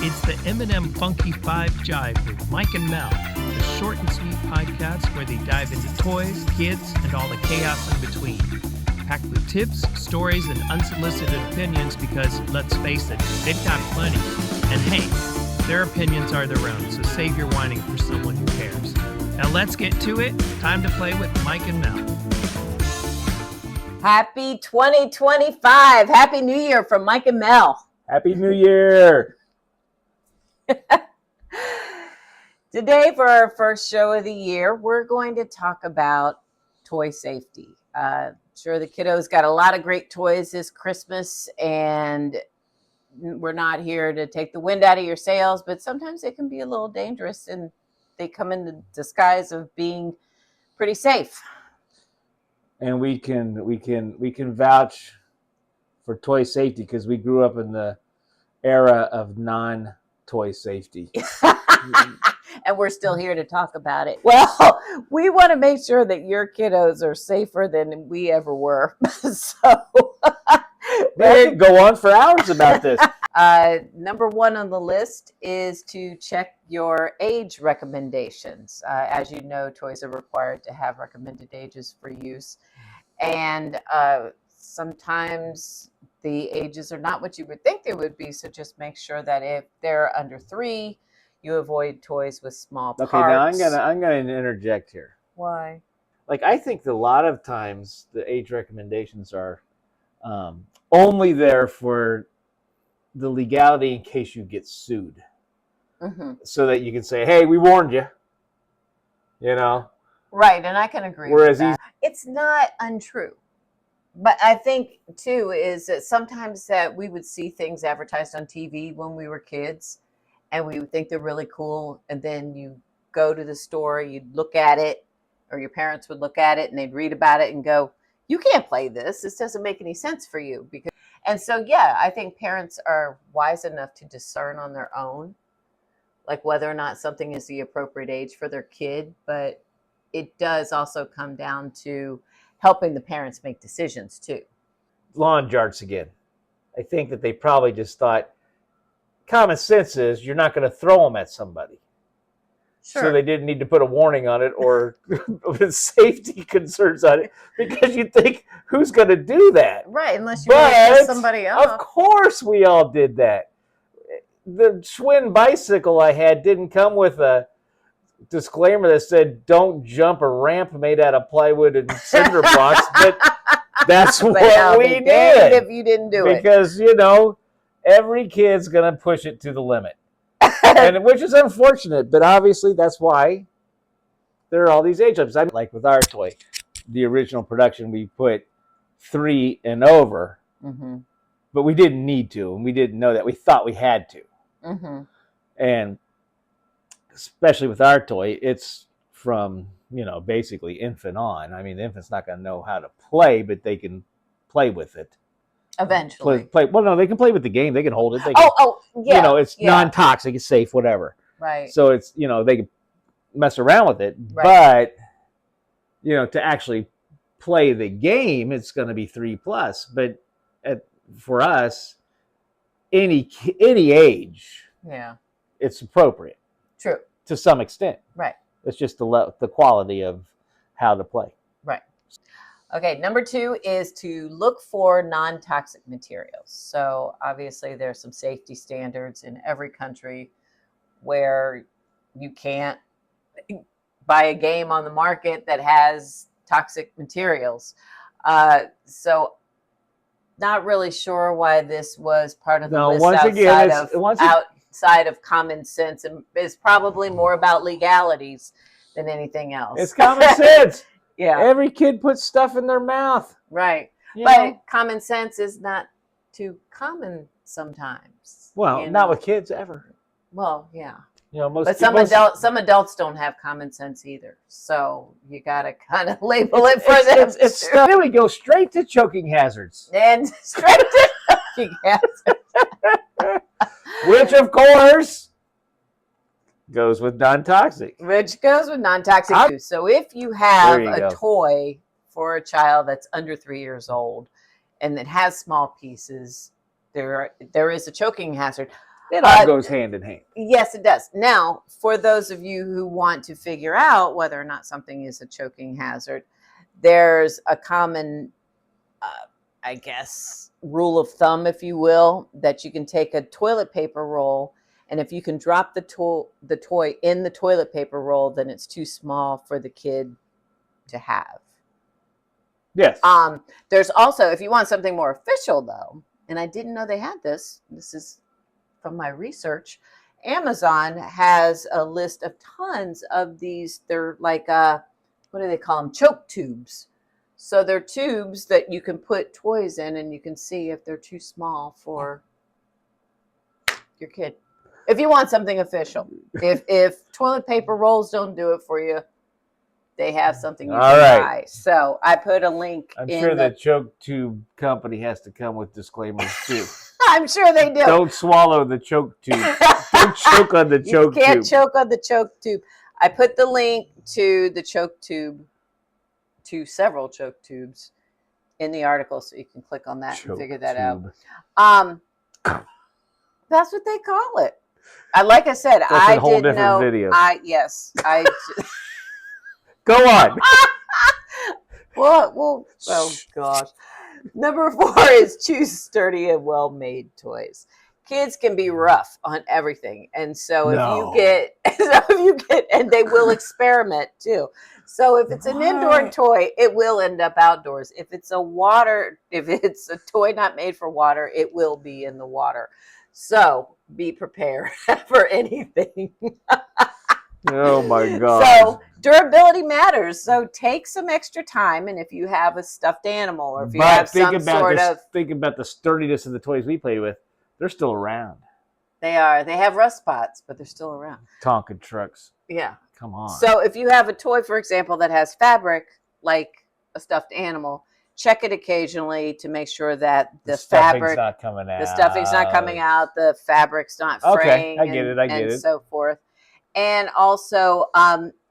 It's the M&M Funky 5 Jive with Mike and Mel, the short and sweet podcast where they dive into toys, kids, and all the chaos in between. Packed with tips, stories, and unsolicited opinions because, let's face it, they've got plenty. And hey, their opinions are their own, so save your whining for someone who cares. Now let's get to it. Time to play with Mike and Mel. Happy 2025. Happy New Year from Mike and Mel. Happy New Year. Today, for our first show of the year, we're going to talk about toy safety. Sure, the kiddos got a lot of great toys this Christmas, and we're not here to take the wind out of your sails, but sometimes they can be a little dangerous, and they come in the disguise of being pretty safe. And we can vouch for toy safety because we grew up in the era of non-toy safety. And we're still here to talk about it. Well, we want to make sure that your kiddos are safer than we ever were. So we could go on for hours about this. Number one on the list is to check your age recommendations. As you know, toys are required to have recommended ages for use. And sometimes the ages are not what you would think they would be. So just make sure that if they're under 3, you avoid toys with small parts. Okay, now I'm gonna interject here. Why? Like, I think that a lot of times the age recommendations are only there for the legality in case you get sued, so that you can say, "Hey, we warned you." You know. Right, and I can agree with that. It's not untrue. But I think, too, is that sometimes that we would see things advertised on TV when we were kids, and we would think they're really cool, and then you go to the store, you'd look at it, or your parents would look at it, and they'd read about it and go, "You can't play this. This doesn't make any sense for you." And so, yeah, I think parents are wise enough to discern on their own, like whether or not something is the appropriate age for their kid, but it does also come down to helping the parents make decisions too. Lawn jarts again. I think that they probably just thought common sense is you're not going to throw them at somebody. Sure. So they didn't need to put a warning on it or safety concerns on it because you think, who's going to do that? Right, unless you want somebody else. Of course we all did that. The Schwinn bicycle I had didn't come with a disclaimer that said don't jump a ramp made out of plywood and cinder blocks, but that's what we did if you didn't do it, because every kid's gonna push it to the limit, and which is unfortunate, but obviously that's why there are all these age limits. I'm like with our toy, the original production, we put 3 and over, but we didn't need to, and we didn't know that. We thought we had to, and especially with our toy, it's from, basically infant on. I mean, the infant's not going to know how to play, but they can play with it. Eventually. Well, no, they can play with the game. They can hold it. They can, yeah. It's non-toxic. It's safe, whatever. Right. So it's, they can mess around with it. Right. But, to actually play the game, it's going to be 3+. But for us, any age, it's appropriate. True. To some extent. Right. It's just the quality of how to play. Right. Okay, number 2 is to look for non-toxic materials. So obviously there's some safety standards in every country where you can't buy a game on the market that has toxic materials. So not really sure why this was part of the list outside of common sense, and is probably more about legalities than anything else. It's common sense. Yeah. Every kid puts stuff in their mouth. Right. But common sense is not too common sometimes. Well, not with kids ever. Well, yeah. But some adults don't have common sense either. So you got to kind of label it for them. Then we go straight to choking hazards. And straight to choking hazards. Which, of course, goes with non-toxic. So if you have a toy for a child that's under 3 years old and that has small pieces, there is a choking hazard. It all goes hand in hand. Yes, it does. Now, for those of you who want to figure out whether or not something is a choking hazard, there's a common, I guess, rule of thumb, if you will, that you can take a toilet paper roll, and if you can drop the toy in the toilet paper roll, then it's too small for the kid to have. Yes. There's also, if you want something more official, though, and I didn't know they had this. This is from my research. Amazon has a list of tons of these. They're like, what do they call them? Choke tubes. So they're tubes that you can put toys in, and you can see if they're too small for your kid. If you want something official, if toilet paper rolls don't do it for you, they have something you can buy. So I put a link. I'm sure the choke tube company has to come with disclaimers too. I'm sure they do. Don't swallow the choke tube. Don't choke on the choke tube. You can't choke on the choke tube. I put the link to the choke tube, to several choke tubes, in the article, so you can click on that and figure that out. That's what they call it. Like I said, I didn't know. That's a whole different video. Yes. Go on. Well, oh gosh. Number 4 is choose sturdy and well-made toys. Kids can be rough on everything, and so if you get, and they will experiment too. So if it's an indoor toy, it will end up outdoors. If it's a toy not made for water, it will be in the water. So be prepared for anything. Oh my God. So durability matters. So take some extra time, and if you have a stuffed animal, or if you have think about the sturdiness of the toys we play with, they're still around. They are. They have rust spots, but they're still around. Tonka trucks. Yeah. Come on. So if you have a toy, for example, that has fabric, like a stuffed animal, check it occasionally to make sure that the stuffing's not coming out, the fabric's not fraying, I get it. and so forth. And also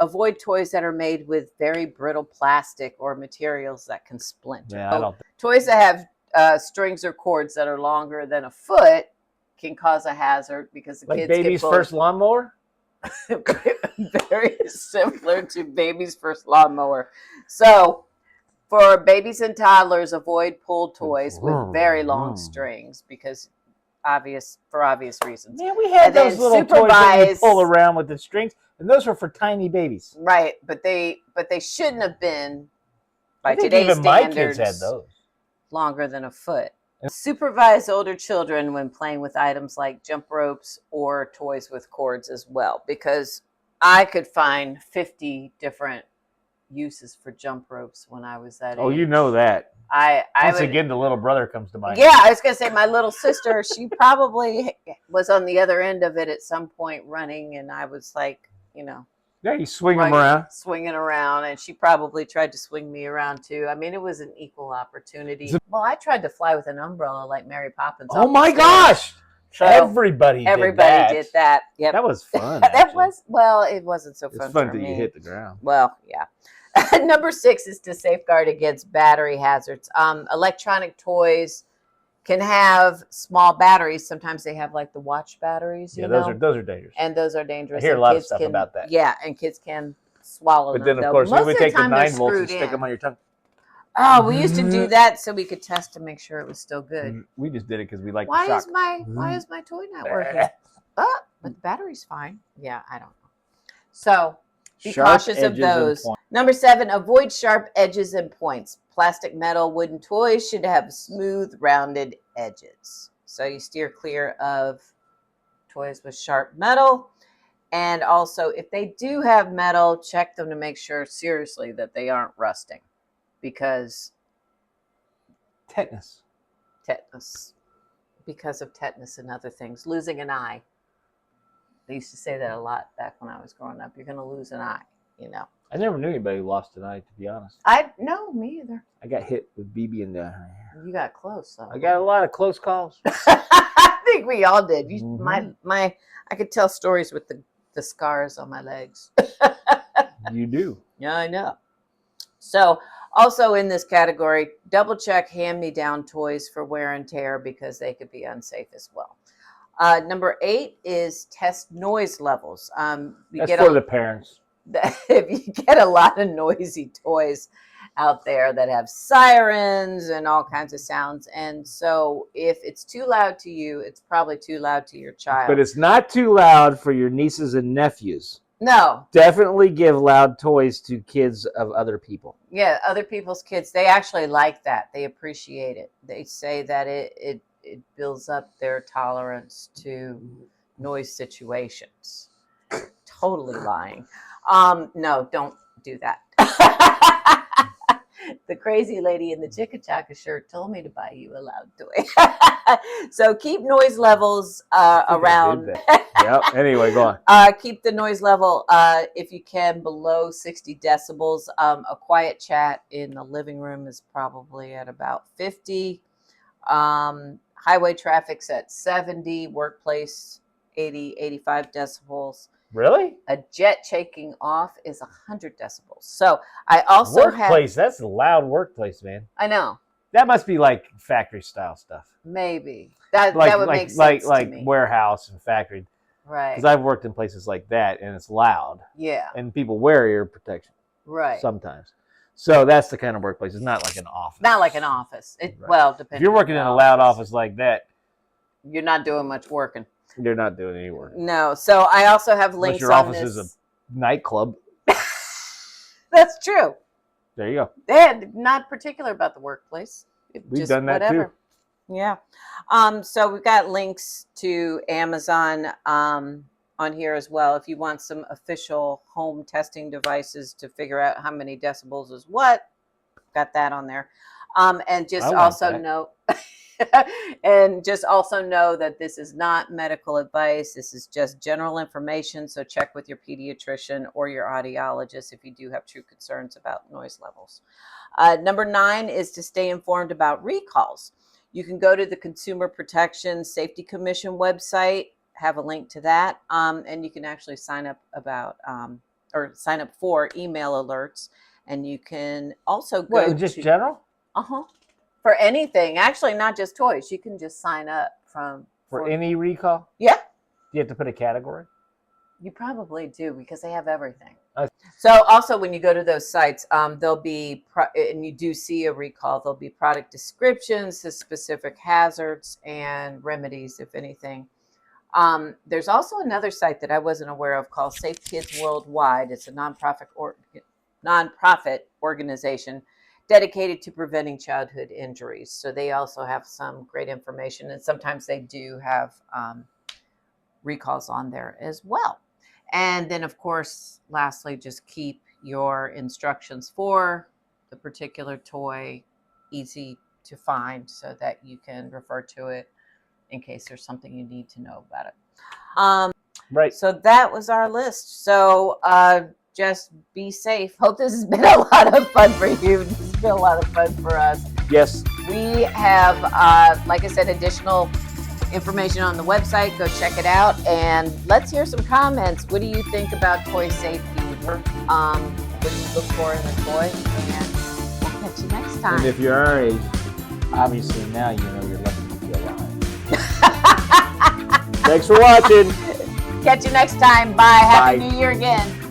avoid toys that are made with very brittle plastic or materials that can splinter. Yeah, toys that have strings or cords that are longer than a foot can cause a hazard because the kids baby's first lawnmower? Very similar to baby's first lawnmower. So for babies and toddlers, avoid pulled toys with very long strings because for obvious reasons. Yeah, we had those little toys that you pull around with the strings, and those were for tiny babies. Right, but they shouldn't have been, by today's standards, my kids had those. Longer than a foot. Supervise older children when playing with items like jump ropes or toys with cords as well, because I could find 50 different uses for jump ropes when I was that age. Oh, you know that. Once again, the little brother comes to mind. Yeah, I was going to say my little sister, she probably was on the other end of it at some point running, and I was like, Yeah, you swing them around. Swinging around, and she probably tried to swing me around too. I mean, it was an equal opportunity. Well, I tried to fly with an umbrella like Mary Poppins. Oh my gosh! So everybody did that. Yep. That was fun. It wasn't so fun. It's fun for me. You hit the ground. Well, yeah. Number 6 is to safeguard against battery hazards. Electronic toys can have small batteries. Sometimes they have like the watch batteries. Yeah, those are dangerous. And those are dangerous. I hear a lot of stuff about that. Yeah, and kids can swallow them. But then, of course, we would take the 9 volts and stick them on your tongue. Oh, we used to do that so we could test to make sure it was still good. We just did it because we like the shock. Why is my toy not working? But the battery's fine. Yeah, I don't know. So be cautious of those. Number 7, avoid sharp edges and points. Plastic, metal, wooden toys should have smooth, rounded edges. So you steer clear of toys with sharp metal. And also, if they do have metal, check them to make sure, seriously, that they aren't rusting. Because tetanus. Because of tetanus and other things. Losing an eye. They used to say that a lot back when I was growing up. You're going to lose an eye, I never knew anybody who lost an eye, to be honest. No, me either. I got hit with BB in the. You got close, though. I got a lot of close calls. I think we all did. I could tell stories with the scars on my legs. You do. Yeah, I know. So, also in this category, double check hand-me-down toys for wear and tear because they could be unsafe as well. Number 8 is test noise levels. That's for the parents. If you get a lot of noisy toys out there that have sirens and all kinds of sounds, and so if it's too loud to you, it's probably too loud to your child. But it's not too loud for your nieces and nephews. No. Definitely give loud toys to kids of other people. Yeah, other people's kids. They actually like that. They appreciate it. They say that it builds up their tolerance to noise situations. Totally lying. No, don't do that. The crazy lady in the Chicka Chacka shirt told me to buy you a loud toy. So keep noise levels around. Yep. Anyway, go on. Keep the noise level, if you can, below 60 decibels. A quiet chat in the living room is probably at about 50. Highway traffic's at 70. Workplace, 80, 85 decibels. Really? A jet shaking off is 100 decibels. So I also workplace. That's a loud workplace, man. I know. That must be like factory style stuff. Maybe that would make sense like to me. Warehouse and factory. Right. Because I've worked in places like that, and it's loud. Yeah. And people wear ear protection. Right. Sometimes. So that's the kind of workplace. It's not like an office. Not like an office. Right. Well, depending. If you're working in a loud office like that, you're not doing much working. You're not doing any work. No. So I also have links your on office this. is a nightclub. That's true. There you go. They're not particular about the workplace. We've just done that whatever. too. Yeah. So we've got links to Amazon on here as well. If you want some official home testing devices to figure out how many decibels is what, got that on there. And just also know and just also know that this is not medical advice. This is just general information. So check with your pediatrician or your audiologist if you do have true concerns about noise levels. Number 9 is to stay informed about recalls. You can go to the Consumer Protection Safety Commission website, have a link to that, and you can actually sign up sign up for email alerts, and you can also go just general? For anything, actually, not just toys. You can just sign up for any recall. Yeah. Do you have to put a category? You probably do because they have everything. So also when you go to those sites, there'll be, and you do see a recall, there'll be product descriptions, the specific hazards and remedies, if anything. There's also another site that I wasn't aware of called Safe Kids Worldwide. It's a nonprofit organization dedicated to preventing childhood injuries. So they also have some great information, and sometimes they do have recalls on there as well. And then, of course, lastly, just keep your instructions for the particular toy easy to find so that you can refer to it in case there's something you need to know about it. Right. So that was our list. So just be safe. Hope this has been a lot of fun for you. This has been a lot of fun for us. Yes. We have, like I said, additional information on the website. Go check it out, and let's hear some comments. What do you think about toy safety? What do you look for in a toy? And we'll catch you next time. And if you're our age, obviously now you know you're lucky to be alive. Thanks for watching. Catch you next time. Bye. Happy New Year again.